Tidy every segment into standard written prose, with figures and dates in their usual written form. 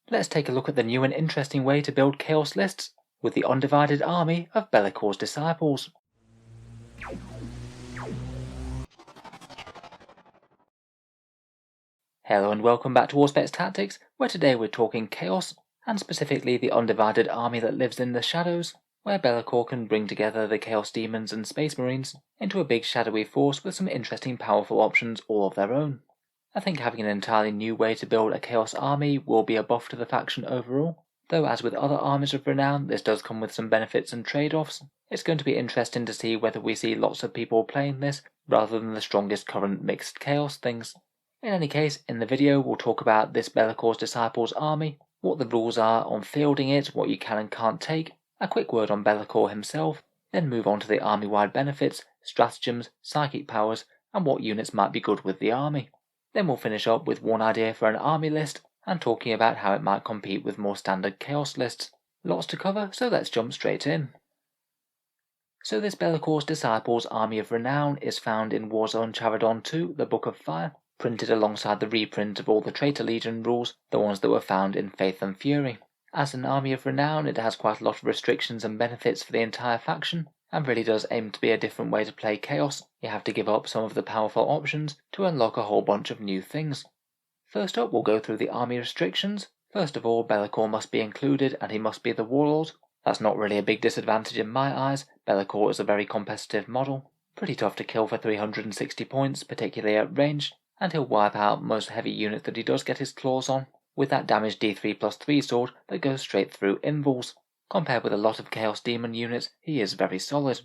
let's take a look at the new and interesting way to build chaos lists with the Undivided army of Be'lakor's disciples. Hello and welcome back to Auspex Tactics, where today we're talking chaos, and specifically the Undivided army that lives in the shadows, where Be'lakor can bring together the Chaos Demons and Space Marines into a big shadowy force with some interesting powerful options all of their own. I think having an entirely new way to build a Chaos army will be a buff to the faction overall, though as with other armies of renown, this does come with some benefits and trade-offs. It's going to be interesting to see whether we see lots of people playing this, rather than the strongest current mixed Chaos things. In any case, in the video we'll talk about this Be'lakor's Disciples army, what the rules are on fielding it, what you can and can't take, a quick word on Be'lakor himself, then move on to the army-wide benefits, stratagems, psychic powers, and what units might be good with the army. Then we'll finish up with one idea for an army list, and talking about how it might compete with more standard chaos lists. Lots to cover, so let's jump straight in. So this Be'lakor's Disciples Army of Renown is found in Warzone Charadon 2, the Book of Fire, printed alongside the reprint of all the Traitor Legion rules, the ones that were found in Faith and Fury. As an army of renown, it has quite a lot of restrictions and benefits for the entire faction, and really does aim to be a different way to play Chaos. You have to give up some of the powerful options to unlock a whole bunch of new things. First up, we'll go through the army restrictions. First of all, Be'lakor must be included, and he must be the Warlord. That's not really a big disadvantage in my eyes. Be'lakor is a very competitive model, pretty tough to kill for 360 points, particularly at range, and he'll wipe out most heavy units that he does get his claws on, with that damage D3+3 sword that goes straight through invuls. Compared with a lot of Chaos Demon units, he is very solid.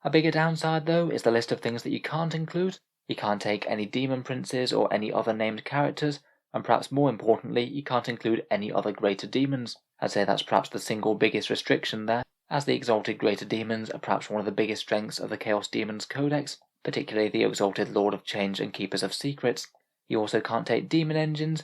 A bigger downside though is the list of things that you can't include. You can't take any Demon Princes or any other named characters, and perhaps more importantly, you can't include any other Greater Demons. I'd say that's perhaps the single biggest restriction there, as the Exalted Greater Demons are perhaps one of the biggest strengths of the Chaos Demons Codex, particularly the Exalted Lord of Change and Keepers of Secrets. You also can't take Demon Engines,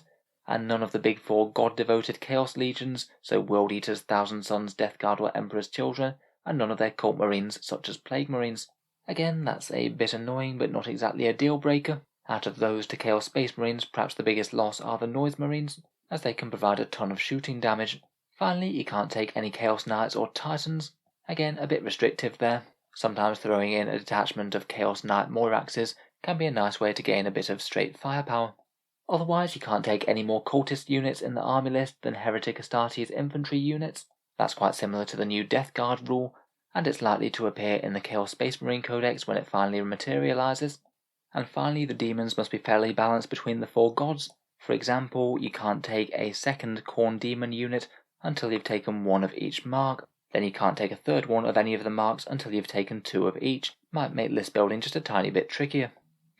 and none of the big four god-devoted Chaos Legions, so World Eaters, Thousand Sons, Death Guard or Emperor's Children, and none of their Cult Marines such as Plague Marines. Again, that's a bit annoying but not exactly a deal breaker. Out of those to Chaos Space Marines, perhaps the biggest loss are the Noise Marines, as they can provide a ton of shooting damage. Finally, you can't take any Chaos Knights or Titans. Again, a bit restrictive there. Sometimes throwing in a detachment of Chaos Knight Moiraxes can be a nice way to gain a bit of straight firepower. Otherwise, you can't take any more cultist units in the army list than Heretic Astartes infantry units. That's quite similar to the new Death Guard rule, and it's likely to appear in the Chaos Space Marine Codex when it finally materializes. And finally, the demons must be fairly balanced between the four gods. For example, you can't take a second Khorne Demon unit until you've taken one of each mark. Then you can't take a third one of any of the marks until you've taken two of each. Might make list building just a tiny bit trickier.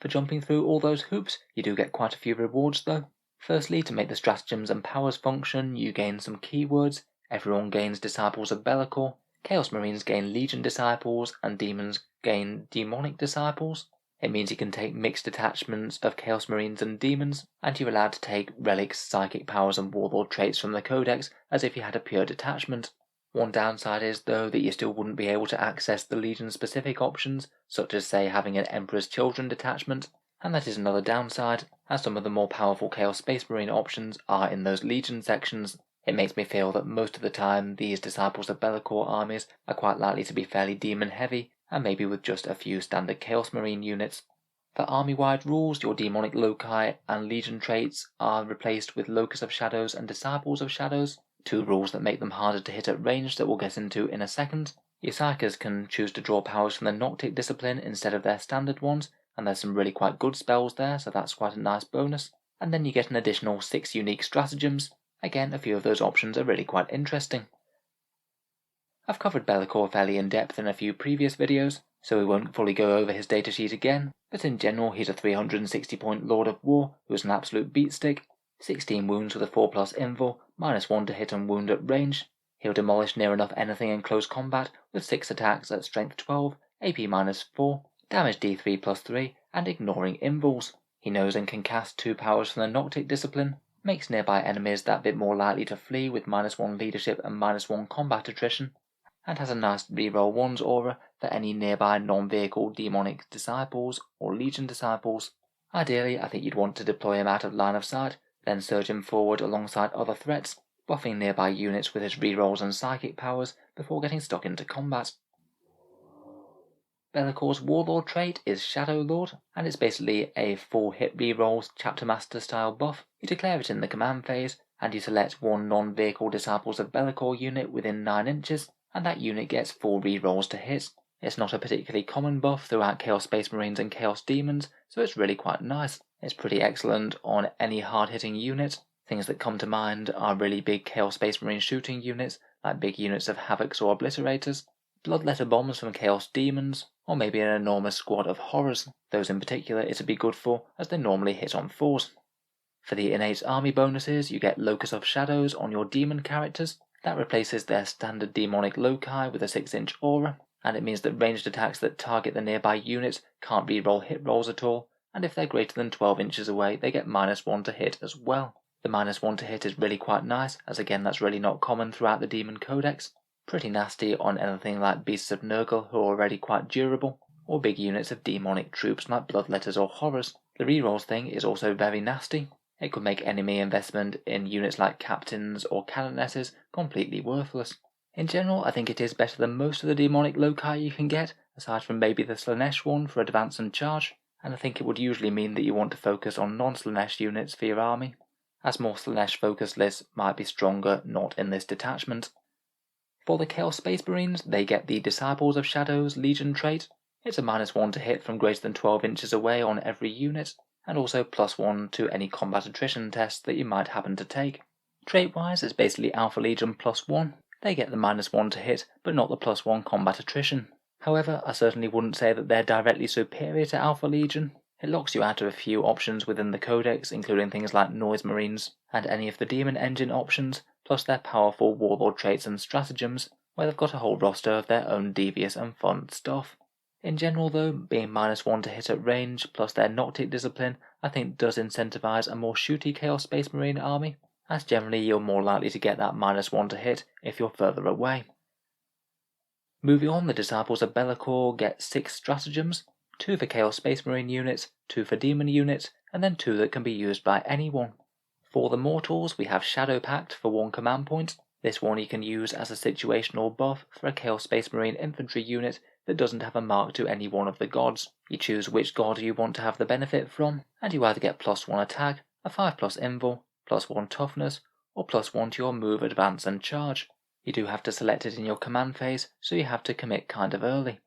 For jumping through all those hoops, you do get quite a few rewards though. Firstly, to make the stratagems and powers function, you gain some keywords. Everyone gains Disciples of Be'lakor, Chaos Marines gain Legion Disciples, and Demons gain Demonic Disciples. It means you can take mixed detachments of Chaos Marines and Demons, and you're allowed to take relics, psychic powers and warlord traits from the codex as if you had a pure detachment. One downside is though that you still wouldn't be able to access the Legion specific options, such as say having an Emperor's Children detachment, and that is another downside, as some of the more powerful Chaos Space Marine options are in those Legion sections. It makes me feel that most of the time these Disciples of Be'lakor armies are quite likely to be fairly demon heavy, and maybe with just a few standard Chaos Marine units. For army-wide rules, your Demonic Loci and Legion traits are replaced with Locus of Shadows and Disciples of Shadows, two rules that make them harder to hit at range that we'll get into in a second. Your Psykers can choose to draw powers from the Noctic Discipline instead of their standard ones, and there's some really quite good spells there, so that's quite a nice bonus. And then you get an additional 6 unique stratagems. Again, a few of those options are really quite interesting. I've covered Be'lakor fairly in depth in a few previous videos, so we won't fully go over his datasheet again, but in general he's a 360 point Lord of War who's an absolute beatstick, 16 wounds with a 4+ invul, -1 to hit and wound at range. He'll demolish near enough anything in close combat with 6 attacks at strength 12, AP -4, damage D3+3, and ignoring invuls. He knows and can cast 2 powers from the Noctic Discipline, makes nearby enemies that bit more likely to flee with -1 leadership and -1 combat attrition, and has a nice reroll ones aura for any nearby non-vehicle demonic disciples or legion disciples. Ideally, I think you'd want to deploy him out of line of sight, then surge him forward alongside other threats. buffing nearby units with his rerolls and psychic powers before getting stuck into combat. Be'lakor's Warlord trait is Shadow Lord, and it's basically a full hit rerolls Chapter Master style buff. You declare it in the command phase, and you select one non-vehicle Disciples of Be'lakor unit within 9 inches, and that unit gets 4 rerolls to hit. It's not a particularly common buff throughout Chaos Space Marines and Chaos Demons, so it's really quite nice. It's pretty excellent on any hard-hitting unit. Things that come to mind are really big Chaos Space Marine shooting units, like big units of Havocs or Obliterators, Bloodletter bombs from Chaos Demons, or maybe an enormous squad of Horrors. Those in particular it'd be good for, as they normally hit on 4s. For the innate army bonuses, you get Locus of Shadows on your demon characters. That replaces their standard demonic loci with a 6-inch aura, and it means that ranged attacks that target the nearby units can't reroll hit rolls at all, and if they're greater than 12 inches away, they get -1 to hit as well. The -1 to hit is really quite nice, as again that's really not common throughout the Demon Codex. Pretty nasty on anything like Beasts of Nurgle, who are already quite durable, or big units of demonic troops like Bloodletters or Horrors. The rerolls thing is also very nasty. It could make enemy investment in units like Captains or Canonesses completely worthless. In general, I think it is better than most of the demonic loci you can get, aside from maybe the Slaanesh one for advance and charge, and I think it would usually mean that you want to focus on non-Slaanesh units for your army, as more Slaanesh focus lists might be stronger not in this detachment. For the Chaos Space Marines, they get the Disciples of Shadows Legion trait. It's a -1 to hit from greater than 12 inches away on every unit, and also +1 to any combat attrition test that you might happen to take. Trait-wise, it's basically Alpha Legion +1. They get the -1 to hit, but not the +1 combat attrition. However, I certainly wouldn't say that they're directly superior to Alpha Legion. It locks you out of a few options within the Codex, including things like Noise Marines, and any of the Demon Engine options, plus their powerful Warlord traits and stratagems, where they've got a whole roster of their own devious and fun stuff. In general though, being -1 to hit at range, plus their Noctic Discipline, I think does incentivize a more shooty Chaos Space Marine army, as generally you're more likely to get that -1 to hit if you're further away. Moving on, the Disciples of Be'lakor get 6 stratagems, 2 for Chaos Space Marine units, 2 for Demon units, and then 2 that can be used by anyone. For the Mortals, we have Shadow Pact for 1 command point. This one you can use as a situational buff for a Chaos Space Marine infantry unit that doesn't have a mark to any one of the gods. You choose which god you want to have the benefit from, and you either get +1 attack, a 5+ invul, +1 toughness, or +1 to your move, advance and charge. You do have to select it in your command phase, so you have to commit kind of early.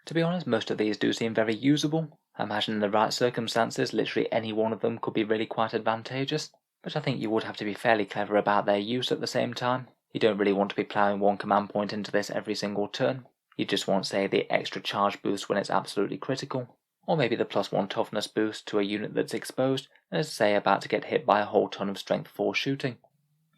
To be honest, most of these do seem very usable. I imagine in the right circumstances, literally any one of them could be really quite advantageous, but I think you would have to be fairly clever about their use at the same time. You don't really want to be ploughing 1 command point into this every single turn. You just want, say, the extra charge boost when it's absolutely critical, or maybe the +1 toughness boost to a unit that's exposed and is, say, about to get hit by a whole ton of strength 4 shooting.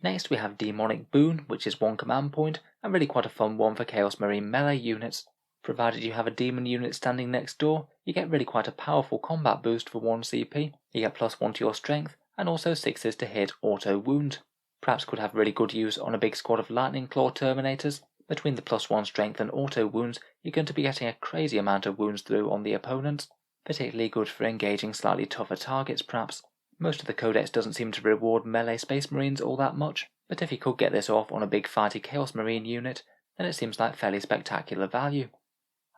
Next we have Demonic Boon, which is 1 command point, and really quite a fun one for Chaos Marine melee units. Provided you have a demon unit standing next door, you get really quite a powerful combat boost for 1 CP. You get +1 to your strength, and also 6s to hit auto wound. Perhaps could have really good use on a big squad of Lightning Claw Terminators. Between the +1 strength and auto wounds, you're going to be getting a crazy amount of wounds through on the opponent. Particularly good for engaging slightly tougher targets perhaps. Most of the Codex doesn't seem to reward melee Space Marines all that much, but if you could get this off on a big fighty Chaos Marine unit, then it seems like fairly spectacular value.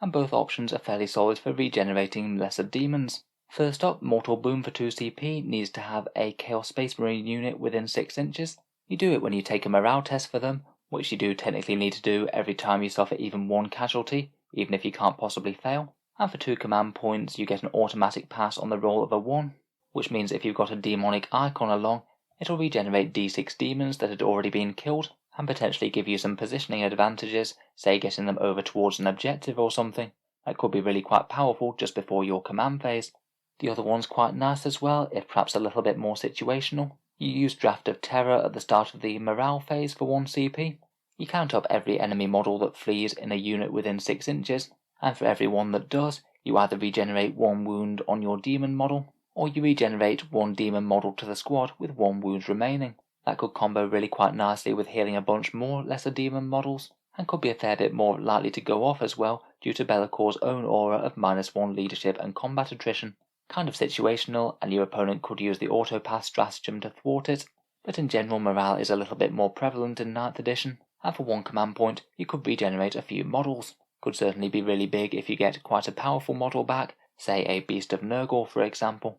And both options are fairly solid for regenerating lesser demons. First up, Mortal Boom for 2 CP needs to have a Chaos Space Marine unit within 6 inches. You do it when you take a morale test for them, which you do technically need to do every time you suffer even 1 casualty, even if you can't possibly fail. And for 2 command points, you get an automatic pass on the roll of a 1, which means if you've got a demonic icon along, it'll regenerate D6 demons that had already been killed, and potentially give you some positioning advantages, say getting them over towards an objective or something. That could be really quite powerful just before your command phase. The other one's quite nice as well, if perhaps a little bit more situational. You use Draft of Terror at the start of the morale phase for 1 CP. You count up every enemy model that flees in a unit within 6 inches, and for every one that does, you either regenerate 1 wound on your demon model, or you regenerate 1 demon model to the squad with 1 wound remaining. That could combo really quite nicely with healing a bunch more lesser demon models, and could be a fair bit more likely to go off as well due to Be'lakor's own aura of -1 leadership and combat attrition. Kind of situational, and your opponent could use the auto pass stratagem to thwart it. but in general morale is a little bit more prevalent in 9th edition, and for one command point you could regenerate a few models. Could certainly be really big if you get quite a powerful model back, say a Beast of Nurgle for example.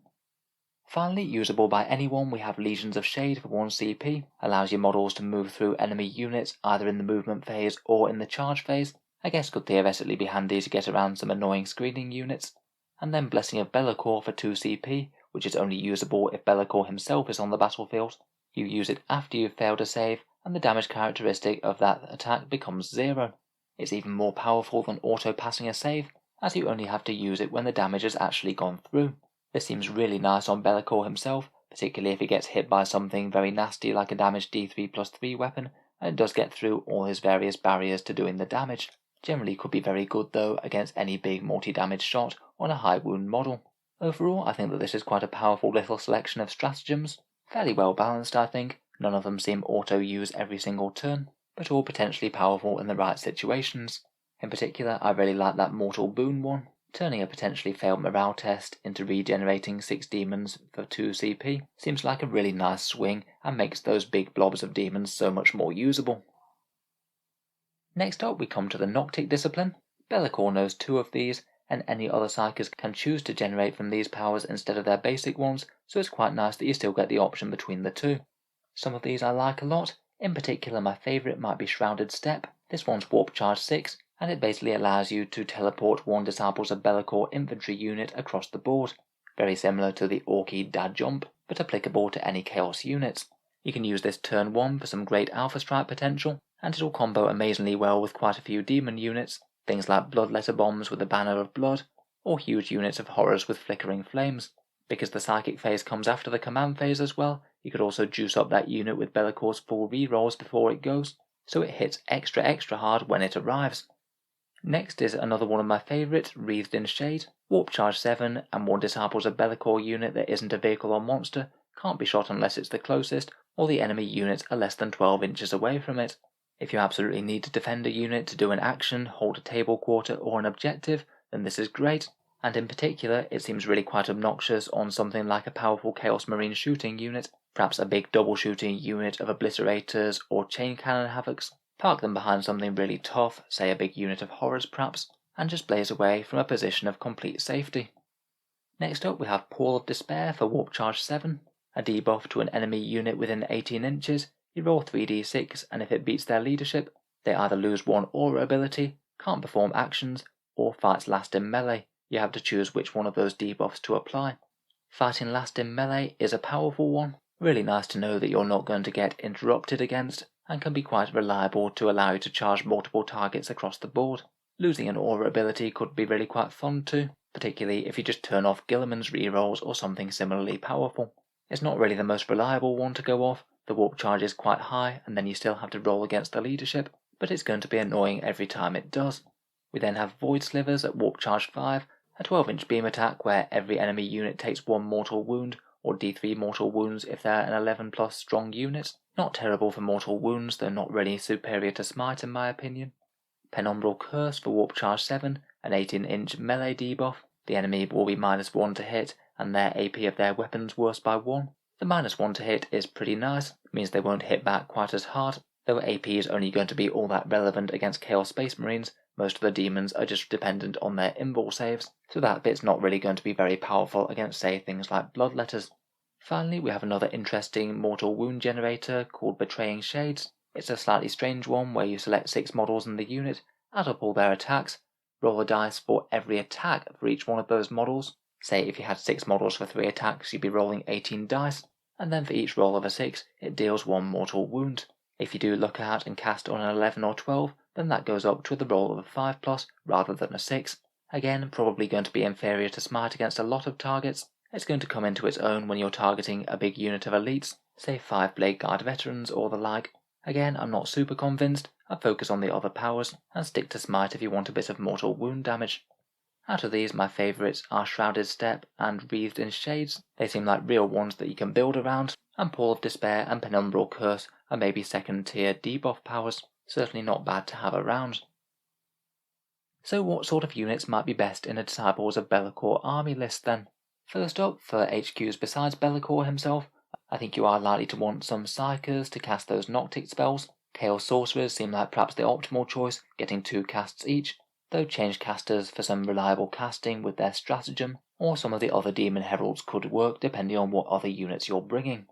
Finally, usable by anyone, we have Legions of Shade for 1 CP, allows your models to move through enemy units either in the movement phase or in the charge phase. I guess could theoretically be handy to get around some annoying screening units. And then Blessing of Be'lakor for 2 CP, which is only usable if Be'lakor himself is on the battlefield. You use it after you've failed a save, and the damage characteristic of that attack becomes 0. It's even more powerful than auto-passing a save, as you only have to use it when the damage has actually gone through. This seems really nice on Be'lakor himself, particularly if he gets hit by something very nasty like a damage D3+3 weapon, and it does get through all his various barriers to doing the damage. Generally could be very good though against any big multi-damage shot on a high wound model. Overall, I think that this is quite a powerful little selection of stratagems. Fairly well balanced, I think. None of them seem auto-use every single turn, but all potentially powerful in the right situations. In particular, I really like that Mortal Boon one, turning a potentially failed morale test into regenerating 6 demons for 2 CP seems like a really nice swing and makes those big blobs of demons so much more usable. Next up we come to the Noctic Discipline. Be'lakor knows 2 of these, and any other psykers can choose to generate from these powers instead of their basic ones, so it's quite nice that you still get the option between the 2. Some of these I like a lot. In particular, my favourite might be Shrouded Step. This one's Warp Charge 6, and it basically allows you to teleport 1 Disciples of Be'lakor infantry unit across the board. Very similar to the Orky Dad Jump, but applicable to any Chaos units. You can use this turn 1 for some great Alpha Strike potential, and it'll combo amazingly well with quite a few demon units, things like Bloodletter Bombs with a Banner of Blood, or huge units of Horrors with Flickering Flames. Because the Psychic phase comes after the Command phase as well, you could also juice up that unit with Be'lakor's full rerolls before it goes, so it hits extra hard when it arrives. Next is another one of my favourites, Wreathed in Shade. Warp Charge 7 and 1 Disciples of Be'lakor unit that isn't a vehicle or monster, can't be shot unless it's the closest, or the enemy units are less than 12 inches away from it. If you absolutely need to defend a unit to do an action, hold a table quarter or an objective, then this is great, and in particular it seems really quite obnoxious on something like a powerful Chaos Marine shooting unit, perhaps a big double shooting unit of Obliterators or Chain Cannon Havocs. Park them behind something really tough, say a big unit of Horrors perhaps, and just blaze away from a position of complete safety. Next up we have Pall of Despair for Warp Charge 7, a debuff to an enemy unit within 18 inches. You roll 3d6, and if it beats their leadership, they either lose 1 aura ability, can't perform actions, or fights last in melee. You have to choose which one of those debuffs to apply. Fighting last in melee is a powerful one. Really nice to know that you're not going to get interrupted against, and can be quite reliable to allow you to charge multiple targets across the board. Losing an aura ability could be really quite fun too, particularly if you just turn off Gilliman's rerolls or something similarly powerful. It's not really the most reliable one to go off. The warp charge is quite high, and then you still have to roll against the leadership, but it's going to be annoying every time it does. We then have Void Slivers at Warp Charge 5, a 12-inch beam attack where every enemy unit takes 1 mortal wound, or D3 mortal wounds if they're an 11 plus strong unit. Not terrible for mortal wounds, though not really superior to Smite in my opinion. Penumbral Curse for Warp Charge 7, an 18-inch melee debuff. The enemy will be -1 to hit, and their AP of their weapons worse by 1. The -1 to hit is pretty nice, means they won't hit back quite as hard, though AP is only going to be all that relevant against Chaos Space Marines. Most of the demons are just dependent on their invul saves, so that bit's not really going to be very powerful against say things like Bloodletters. Finally, we have another interesting mortal wound generator called Betraying Shades. It's a slightly strange one where you select 6 models in the unit, add up all their attacks, roll a dice for every attack for each one of those models. Say if you had 6 models for 3 attacks, you'd be rolling 18 dice, and then for each roll of a 6, it deals 1 mortal wound. If you do look out and cast on an 11 or 12, then that goes up to the roll of a 5+ rather than a 6. Again, probably going to be inferior to Smite against a lot of targets. It's going to come into its own when you're targeting a big unit of elites, say 5 Blade Guard veterans or the like. Again, I'm not super convinced. I'd focus on the other powers, and stick to Smite if you want a bit of mortal wound damage. Out of these, my favourites are Shrouded Step and Wreathed in Shades. They seem like real ones that you can build around, and Pall of Despair and Penumbral Curse are maybe second tier debuff powers. Certainly not bad to have around. So what sort of units might be best in a Disciples of Be'lakor army list then? First up, for HQs besides Be'lakor himself, I think you are likely to want some Psykers to cast those Noctic spells. Chaos Sorcerers seem like perhaps the optimal choice, getting 2 casts each, though Change Casters for some reliable casting with their Stratagem, or some of the other Demon Heralds could work depending on what other units you're bringing.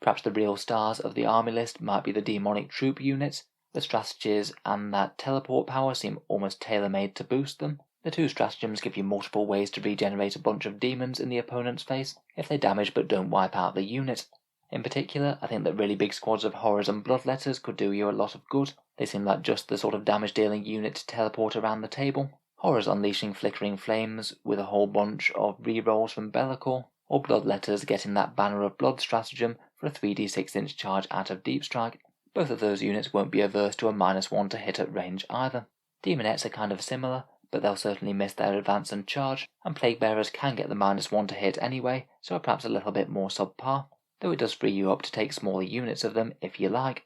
Perhaps the real stars of the army list might be the Demonic Troop units. The Strategies and that teleport power seem almost tailor-made to boost them. The 2 Stratagems give you multiple ways to regenerate a bunch of demons in the opponent's face if they damage but don't wipe out the unit. In particular, I think that really big squads of Horrors and Bloodletters could do you a lot of good. They seem like just the sort of damage-dealing unit to teleport around the table. Horrors unleashing flickering flames with a whole bunch of rerolls from Be'lakor, or Bloodletters getting that Banner of Blood stratagem for a 3d6-inch charge out of Deep Strike. Both of those units won't be averse to a -1 to hit at range either. Demonettes are kind of similar, but they'll certainly miss their advance and charge, and Plague Bearers can get the -1 to hit anyway, so are perhaps a little bit more subpar, though it does free you up to take smaller units of them if you like.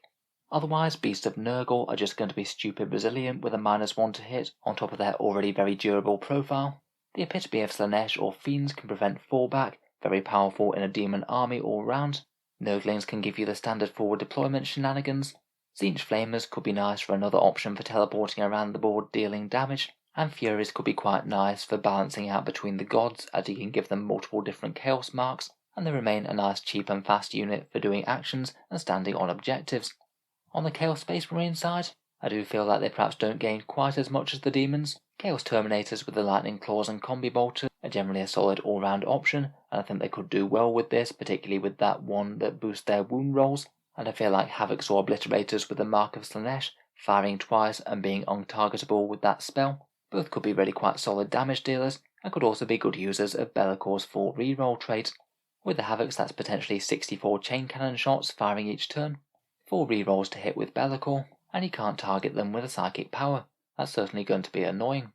Otherwise, Beasts of Nurgle are just going to be stupid resilient with a -1 to hit on top of their already very durable profile. The epitome of Slaanesh or Fiends can prevent fallback, very powerful in a demon army all round. Nurglings can give you the standard forward deployment shenanigans. Tzeentch Flamers could be nice for another option for teleporting around the board dealing damage, and Furies could be quite nice for balancing out between the gods as you can give them multiple different chaos marks, and they remain a nice cheap and fast unit for doing actions and standing on objectives. On the Chaos Space Marine side, I do feel like they perhaps don't gain quite as much as the demons. Chaos Terminators with the Lightning Claws and Combi Bolters are generally a solid all-round option, and I think they could do well with this, particularly with that one that boosts their wound rolls, and I feel like Havocs or Obliterators with the Mark of Slaanesh, firing twice and being untargetable with that spell, both could be really quite solid damage dealers, and could also be good users of Be'lakor's 4 reroll trait. With the Havocs, that's potentially 64 chain cannon shots firing each turn, 4 rerolls to hit with Be'lakor, and you can't target them with a psychic power. That's certainly going to be annoying.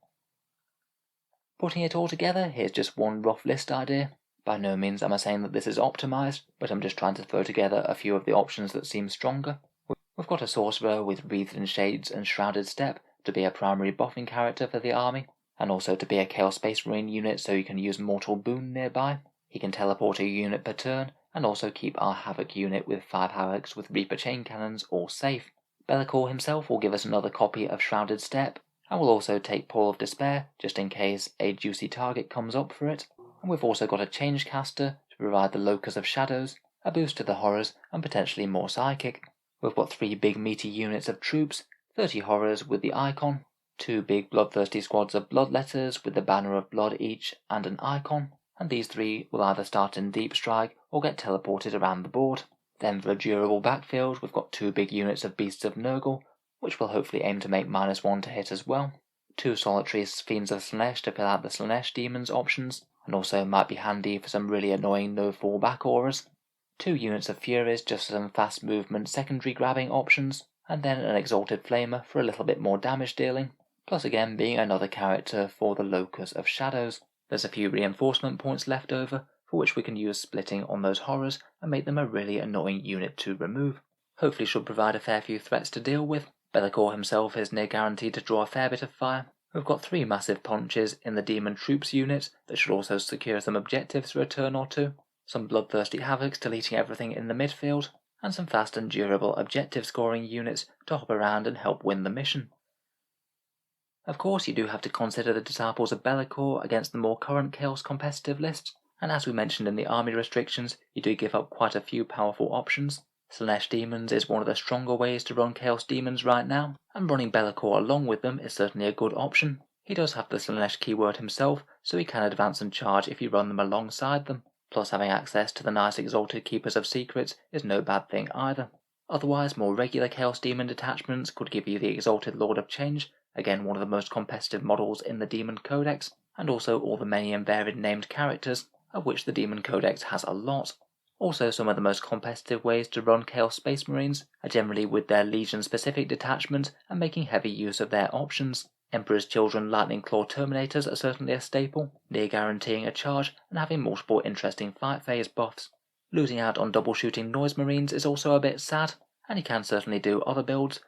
Putting it all together, here's just one rough list idea. By no means am I saying that this is optimized, but I'm just trying to throw together a few of the options that seem stronger. We've got a Sorcerer with Wreathed in Shades and Shrouded Step to be a primary buffing character for the army, and also to be a Chaos Space Marine unit so you can use Mortal Boon nearby. He can teleport a unit per turn, and also keep our Havoc unit with 5 Havocs with Reaper chain cannons all safe. Be'lakor himself will give us another copy of Shrouded Step, and will also take Paul of Despair just in case a juicy target comes up for it. And we've also got a Change Caster to provide the Locus of Shadows, a boost to the Horrors, and potentially more Psychic. We've got 3 big meaty units of troops, 30 Horrors with the Icon, 2 big bloodthirsty squads of Bloodletters with the Banner of Blood each and an Icon, and these 3 will either start in Deep Strike or get teleported around the board. Then for a durable backfield, we've got 2 big units of Beasts of Nurgle, which will hopefully aim to make -1 to hit as well, 2 solitary Fiends of Slaanesh to fill out the Slaanesh demons options, and also might be handy for some really annoying no fallback auras, 2 units of Furies just for some fast movement secondary grabbing options, and then an Exalted Flamer for a little bit more damage dealing, plus again being another character for the Locus of Shadows. There's a few reinforcement points left over, for which we can use splitting on those Horrors and make them a really annoying unit to remove. Hopefully should provide a fair few threats to deal with. Be'lakor himself is near guaranteed to draw a fair bit of fire. We've got 3 massive punches in the Demon Troops unit that should also secure some objectives for a turn or 2, some bloodthirsty Havocs deleting everything in the midfield, and some fast and durable objective scoring units to hop around and help win the mission. Of course, you do have to consider the Disciples of Be'lakor against the more current Chaos competitive lists, and as we mentioned in the army restrictions, you do give up quite a few powerful options. Slaanesh Demons is one of the stronger ways to run Chaos Demons right now, and running Be'lakor along with them is certainly a good option. He does have the Slaanesh keyword himself, so he can advance and charge if you run them alongside them, plus having access to the nice Exalted Keepers of Secrets is no bad thing either. Otherwise, more regular Chaos Demon detachments could give you the Exalted Lord of Change, again one of the most competitive models in the Demon Codex, and also all the many and varied named characters, of which the Demon Codex has a lot. Also, some of the most competitive ways to run Chaos Space Marines are generally with their Legion-specific detachment and making heavy use of their options. Emperor's Children Lightning Claw Terminators are certainly a staple, near guaranteeing a charge and having multiple interesting fight phase buffs. Losing out on double shooting Noise Marines is also a bit sad, and you can certainly do other builds